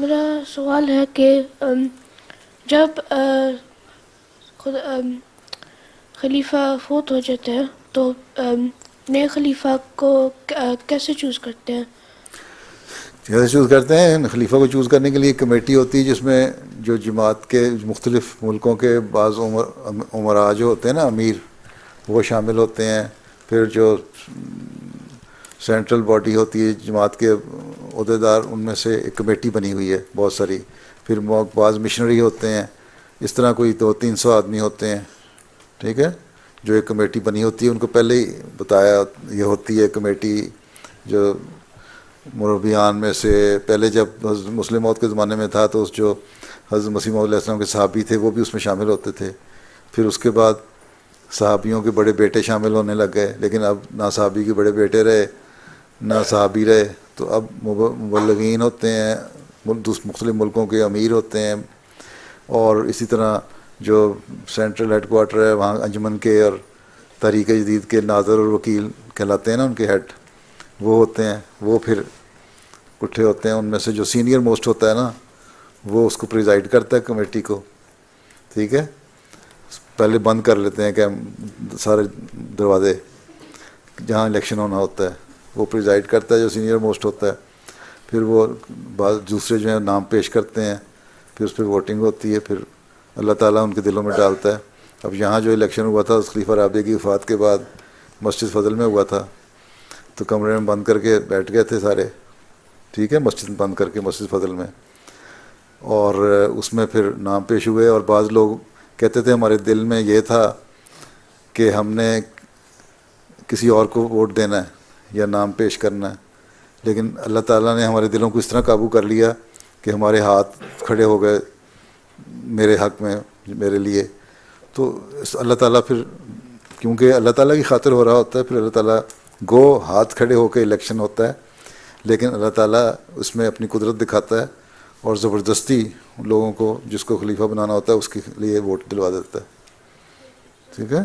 میرا سوال ہے کہ جب خلیفہ فوت ہو جاتے ہیں تو نئے خلیفہ کو کیسے چوز کرتے ہیں؟ کیسے چوز کرتے ہیں؟ خلیفہ کو چوز کرنے کے لیے ایک کمیٹی ہوتی ہے جس میں جو جماعت کے مختلف ملکوں کے بعض امراء جو ہوتے ہیں نا، امیر، وہ شامل ہوتے ہیں. پھر جو سینٹرل باڈی ہوتی ہے جماعت کے عہدیدار، ان میں سے ایک کمیٹی بنی ہوئی ہے بہت ساری. پھر بعض مشنری ہوتے ہیں. اس طرح کوئی 200-300 آدمی ہوتے ہیں، ٹھیک ہے، جو ایک کمیٹی بنی ہوتی ہے. ان کو پہلے ہی بتایا یہ ہوتی ہے کمیٹی. جو مربیان میں سے پہلے جب حضرت مسلم موت کے زمانے میں تھا تو جو حضرت مسیح موعود علیہ السلام کے صحابی تھے وہ بھی اس میں شامل ہوتے تھے. پھر اس کے بعد صحابیوں کے بڑے بیٹے شامل ہونے لگ گئے، لیکن اب نہ صحابی کے بڑے بیٹے رہے نہ صحابی رہے. تو اب مبلغین ہوتے ہیں، مختلف ملکوں کے امیر ہوتے ہیں. اور اسی طرح جو سینٹرل ہیڈ کوارٹر ہے وہاں انجمن کے اور تحریک جدید کے ناظر اور وکیل کہلاتے ہیں نا، ان کے ہیڈ وہ ہوتے ہیں. وہ پھر اکٹھے ہوتے ہیں. ان میں سے جو سینئر موسٹ ہوتا ہے نا، وہ اس کو پریزائڈ کرتا ہے کمیٹی کو، ٹھیک ہے. پہلے بند کر لیتے ہیں کہ ہم سارے دروازے جہاں الیکشن ہونا ہوتا ہے وہ پریزائڈ کرتا ہے جو سینئر موسٹ ہوتا ہے. پھر وہ بعض دوسرے جو ہیں نام پیش کرتے ہیں، پھر اس پہ ووٹنگ ہوتی ہے. پھر اللہ تعالیٰ ان کے دلوں میں ڈالتا ہے. اب یہاں جو الیکشن ہوا تھا خلیفہ رابعہ کی وفات کے بعد مسجد فضل میں ہوا تھا، تو کمرے میں بند کر کے بیٹھ گئے تھے سارے، ٹھیک ہے، مسجد بند کر کے مسجد فضل میں. اور اس میں پھر نام پیش ہوئے. اور بعض لوگ کہتے تھے ہمارے دل میں یہ تھا کہ ہم نے کسی اور کو ووٹ دینا ہے یا نام پیش کرنا ہے، لیکن اللہ تعالیٰ نے ہمارے دلوں کو اس طرح قابو کر لیا کہ ہمارے ہاتھ کھڑے ہو گئے میرے حق میں، میرے لیے. تو اللہ تعالیٰ پھر کیونکہ اللہ تعالیٰ کی خاطر ہو رہا ہوتا ہے، پھر اللہ تعالیٰ گو ہاتھ کھڑے ہو کے الیکشن ہوتا ہے، لیکن اللہ تعالیٰ اس میں اپنی قدرت دکھاتا ہے اور زبردستی لوگوں کو جس کو خلیفہ بنانا ہوتا ہے اس کے لیے ووٹ دلوا دیتا ہے، ٹھیک ہے.